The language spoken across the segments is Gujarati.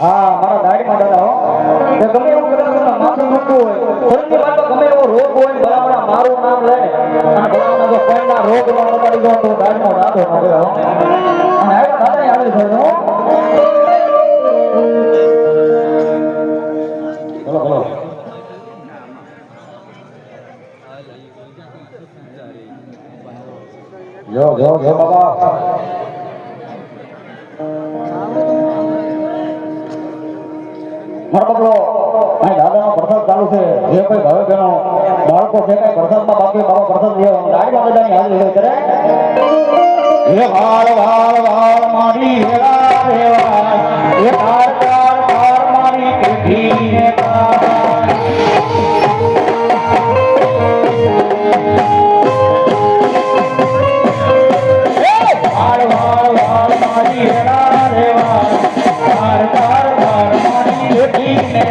હા મારા દાઢીમાં દાદા હો કે ગમે એવું કદાચ માથું દુખતું હોય શરીરની વાત ગમે એવો રોગ હોય ભલામણા મારું નામ લે અને ભલામણા જો કોઈના રોગ ન લગાડી દો તો દાઢીમાં દાદો ન ગયો અને આ દાદા આવે છે હો બોલો બોલો જો બાબા મારો બગલો અહીં દાદાનો પ્રસાદ ચાલુ છે જે કોઈ ભાવે બહેનો બાળકો છે કઈ પ્રસાદમાં બાકી બાબા પ્રસાદ લેવા દાડીમાં બધાની હાજરી હોય કરે હે વાળ વાળ વાળ મારી હેરા રેવા એ કાર કાર કાર મારી પેઠી ને વાળ વાળ વાળ મારી હેરા રેવા કાર કાર કાર મારી પેઠી ને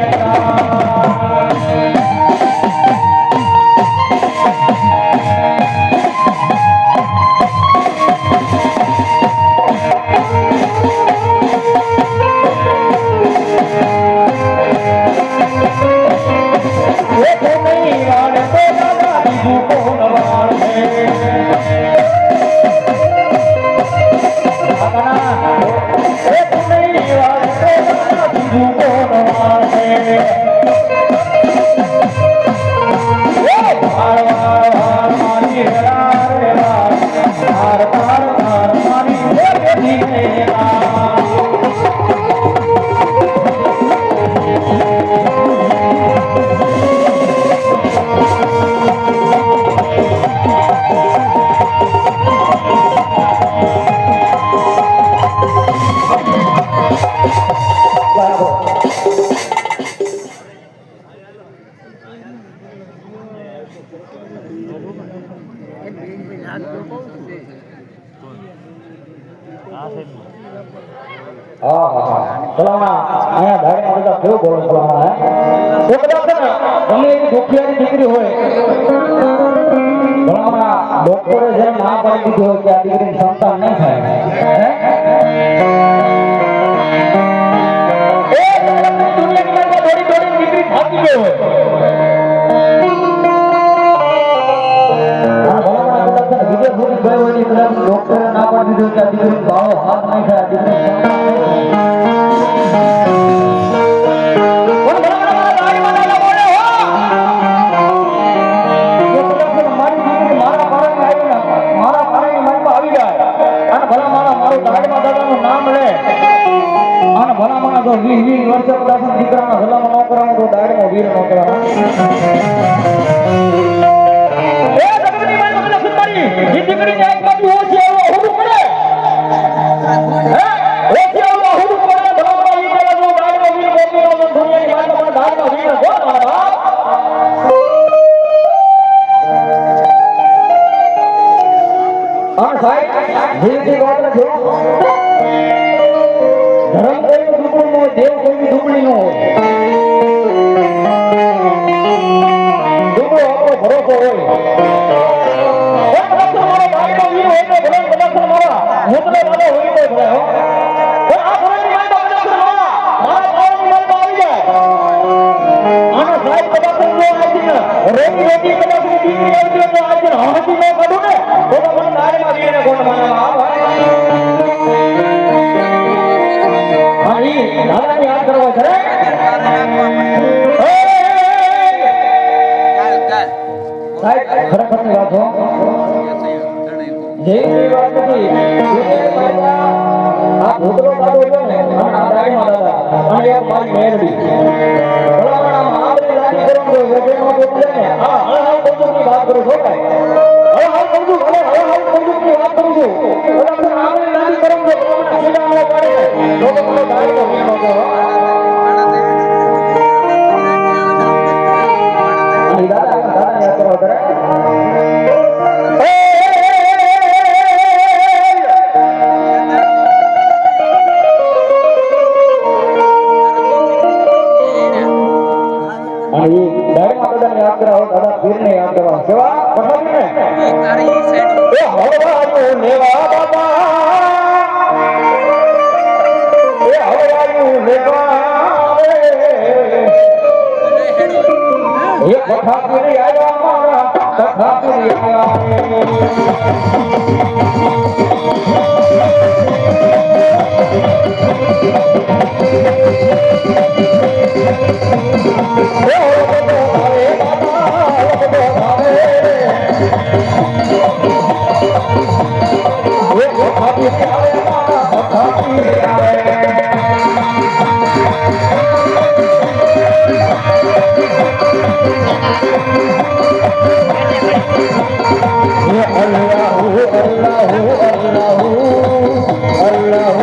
દીકરી હોય ડોક્ટરે જેમ ના પાડી દીધી હોય કે આ દીકરીની સંતાન નહીં થાય દીકરી થાકી ગઈ હોય ડોક્ટરે ના પાડી દીધું કે આ દીકરી બાળો હાથ નહીં થાય દીકરી દીકરાના ભલામાં ન કરાવું તો દાડમાં વીર ન કરાવું દીકરીને એક બાજુ ઓછી આવો હુડું પડે ઓછી આવો હુડું પડે ભલામાં ઈ કરે તો દાડમાં વીર બોલી નો દુનિયાની વાતમાં દાડમાં વીર હો મારા હા સાહેબ જીવતી વાત જો ધર્મ કોઈ દુબળી નો દેવ કોઈ દુબળી નો હોય દુબળો આપણો ભરોસો હોય ખરેખરની વાત હો જેવી વાત નથી આ ભૂતરો દાદો છે ને આ દાડીમાં દાદા અને એક મારી મેરડી ભલામણ આપણે લાગી કરો તો વેગેનો બોલે ને હા હાલ બંદૂકની વાત કરું છો કાઈ હાલ બંદૂક હાલ બંદૂકની વાત કરું છું ભલામણ આપણે લાગી કરો તો ભલામણ સીધા ન પાડે લોકો મને દાડીનો મેનો કહો દાદા યાદ કરો કરે દાદા પીરને યાદ કરવા સેવા પઠાવીને તારી સાઈડ એ હવાયો લેવા બાબા એ એ હવાયું લેવા એ કથા કરી આવ્યા મારા કથા કરી Allahu Allahu Allahu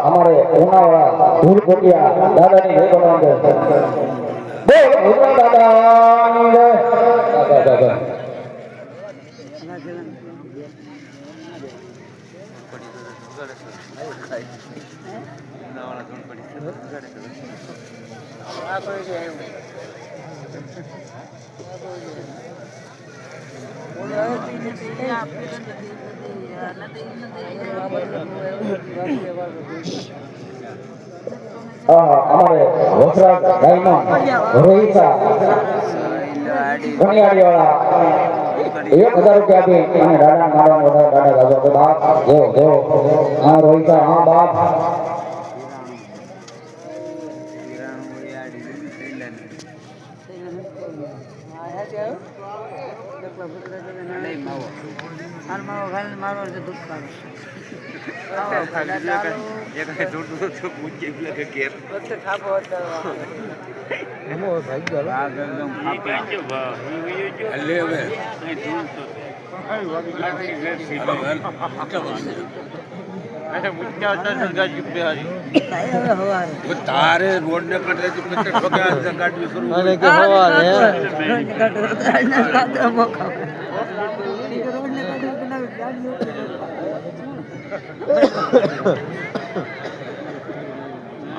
हमारे उनावाड़ा धूलकोटिया दादानी जय बोलवांगे बोल उना दादानी जय दादा हमारे वसराज डायमंड रोहिता बनियाड़ी वाला 1000 रुपया भी मैंने डाला मारा मोटा डाला दादा के बाप जो हाँ रोहिता हाँ बाप मारो दूध तारे रोड ने कटे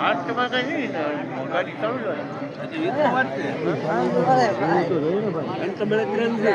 આજ તમારે કઈ નહીં ગાડી ચાલુ હજી એ તો વાત છે. એમ તો બેલે ટ્રેન છે.